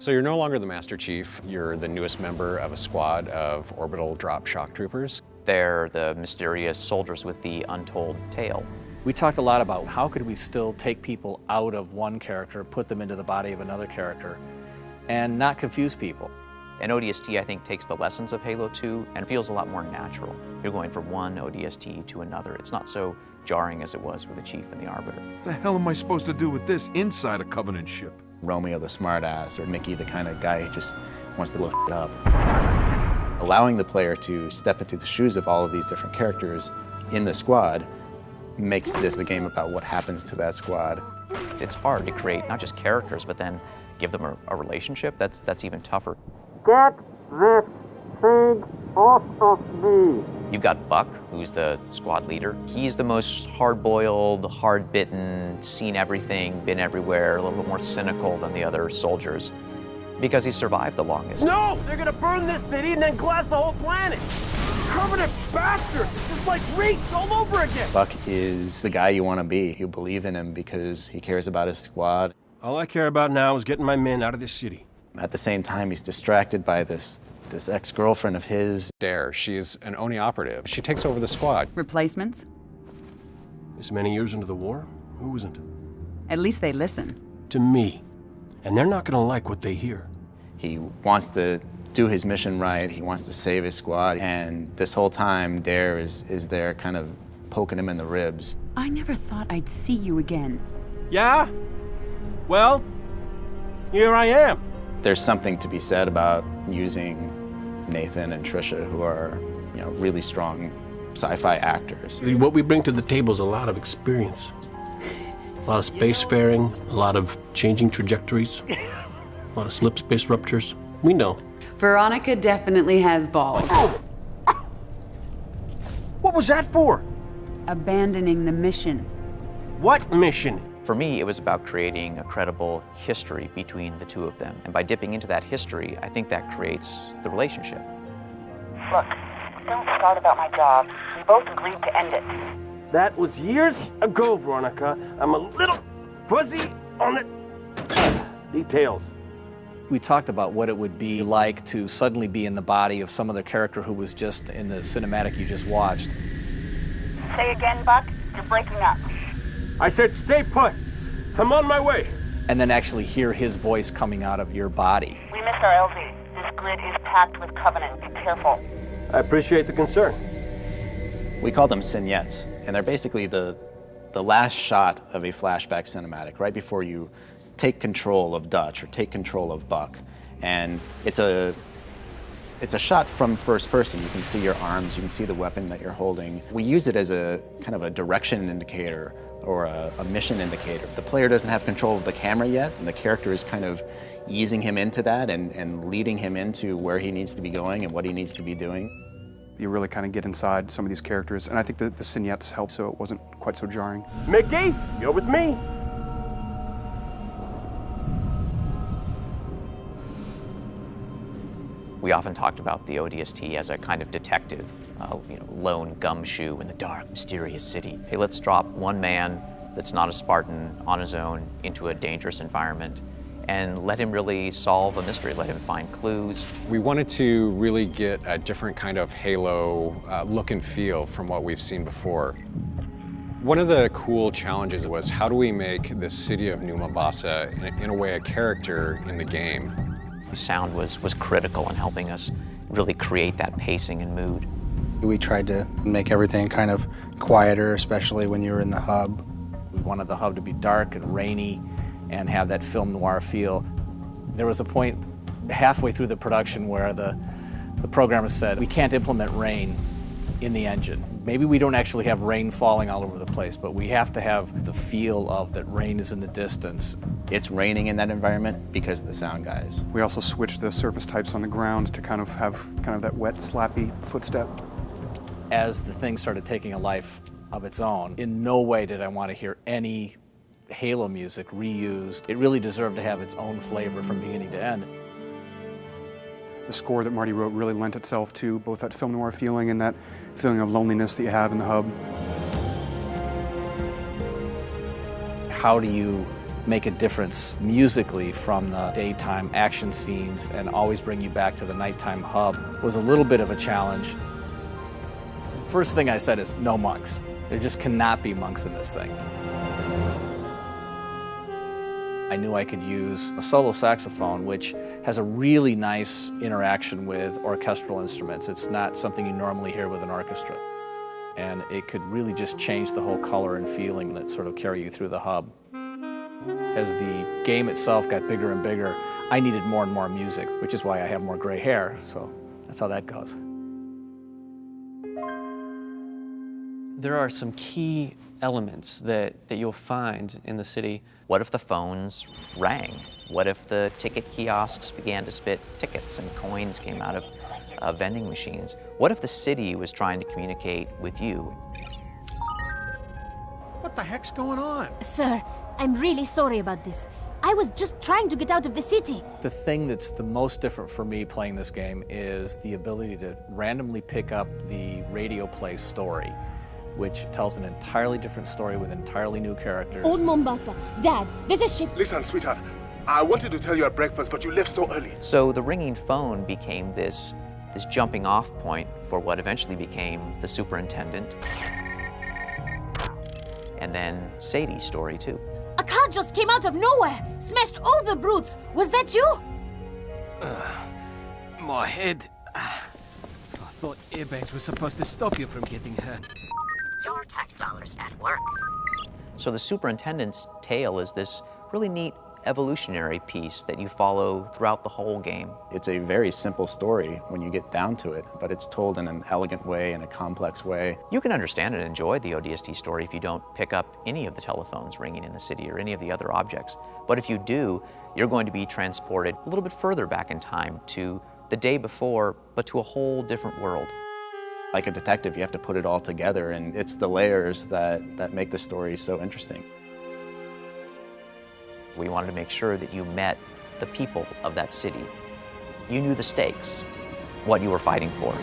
So you're no longer the Master Chief, you're the newest member of a squad of orbital drop shock troopers. They're the mysterious soldiers with the untold tale. We talked a lot about how could we still take people out of one character, put them into the body of another character, and not confuse people. An ODST, I think, takes the lessons of Halo 2 and feels a lot more natural. You're going from one ODST to another. It's not so jarring as it was with the Chief and the Arbiter. What the hell am I supposed to do with this inside a Covenant ship? Romeo the smartass or Mickey the kind of guy who just wants to blow shit up. Allowing the player to step into the shoes of all of these different characters in the squad makes this a game about what happens to that squad. It's hard to create not just characters, but then give them a relationship. That's even tougher. Get this thing off of me! You've got Buck, who's the squad leader. He's the most hard-boiled, hard-bitten, seen everything, been everywhere, a little bit more cynical than the other soldiers, because he survived the longest. No! They're gonna burn this city and then glass the whole planet! Covenant bastard! This is like Reach all over again! Buck is the guy you want to be. You believe in him because he cares about his squad. All I care about now is getting my men out of this city. At the same time, he's distracted by this ex-girlfriend of his. Dare, she's an Oni operative. She takes over the squad. Replacements? This many years into the war, who isn't? At least they listen. To me. And they're not gonna like what they hear. He wants to do his mission right. He wants to save his squad. And this whole time, Dare is there kind of poking him in the ribs. I never thought I'd see you again. Yeah? Well, here I am. There's something to be said about using Nathan and Trisha, who are, really strong sci-fi actors. What we bring to the table is a lot of experience. A lot of spacefaring, a lot of changing trajectories, a lot of slip space ruptures. We know. Veronica definitely has balls. What was that for? Abandoning the mission. What mission? For me, it was about creating a credible history between the two of them. And by dipping into that history, I think that creates the relationship. Look, don't start about my job. We both agreed to end it. That was years ago, Veronica. I'm a little fuzzy on the details. We talked about what it would be like to suddenly be in the body of some other character who was just in the cinematic you just watched. Say again, Buck. You're breaking up. I said stay put. I'm on my way. And then actually hear his voice coming out of your body. We missed our LZ. This grid is packed with Covenant. Be careful. I appreciate the concern. We call them vignettes, and they're basically the last shot of a flashback cinematic, right before you take control of Dutch or take control of Buck. And it's a shot from first person. You can see your arms, you can see the weapon that you're holding. We use it as a kind of a direction indicator or a mission indicator. The player doesn't have control of the camera yet, and the character is kind of easing him into that and leading him into where he needs to be going and what he needs to be doing. You really kind of get inside some of these characters, and I think that the vignettes helped so it wasn't quite so jarring. Mickey, you're with me. We often talked about the ODST as a kind of detective, lone gumshoe in the dark, mysterious city. Hey, let's drop one man that's not a Spartan on his own into a dangerous environment and let him really solve a mystery, let him find clues. We wanted to really get a different kind of Halo look and feel from what we've seen before. One of the cool challenges was how do we make the city of New Mombasa, in a way, a character in the game? Sound was critical in helping us really create that pacing and mood. We tried to make everything kind of quieter, especially when you were in the hub. We wanted the hub to be dark and rainy and have that film noir feel. There was a point halfway through the production where the programmer said, we can't implement rain in the engine. Maybe we don't actually have rain falling all over the place, but we have to have the feel of that rain is in the distance. It's raining in that environment because of the sound guys. We also switched the surface types on the ground to kind of have that wet, slappy footstep. As the thing started taking a life of its own, in no way did I want to hear any Halo music reused. It really deserved to have its own flavor from beginning to end. The score that Marty wrote really lent itself to both that film noir feeling and that feeling of loneliness that you have in the hub. how do you make a difference musically from the daytime action scenes and always bring you back to the nighttime hub was a little bit of a challenge. First thing I said is no monks. There just cannot be monks in this thing. I knew I could use a solo saxophone, which has a really nice interaction with orchestral instruments. It's not something you normally hear with an orchestra. And it could really just change the whole color and feeling that sort of carry you through the hub. As the game itself got bigger and bigger, I needed more and more music, which is why I have more gray hair, so that's how that goes. There are some key elements that you'll find in the city. What if the phones rang? What if the ticket kiosks began to spit tickets and coins came out of vending machines? What if the city was trying to communicate with you? What the heck's going on? Sir, I'm really sorry about this. I was just trying to get out of the city. The thing that's the most different for me playing this game is the ability to randomly pick up the radio play story, which tells an entirely different story with entirely new characters. Old Mombasa. Dad, there's a ship. Listen, sweetheart. I wanted to tell you at breakfast, but you left so early. So the ringing phone became this jumping off point for what eventually became the superintendent. And then Sadie's story too. A car just came out of nowhere, smashed all the brutes. Was that you? My head. I thought airbags were supposed to stop you from getting hurt. Your tax dollars at work. So the superintendent's tale is this really neat evolutionary piece that you follow throughout the whole game. It's a very simple story when you get down to it, but it's told in an elegant way, in a complex way. You can understand and enjoy the ODST story if you don't pick up any of the telephones ringing in the city or any of the other objects. But if you do, you're going to be transported a little bit further back in time to the day before, but to a whole different world. Like a detective, you have to put it all together, and it's the layers that make the story so interesting. We wanted to make sure that you met the people of that city. You knew the stakes, what you were fighting for.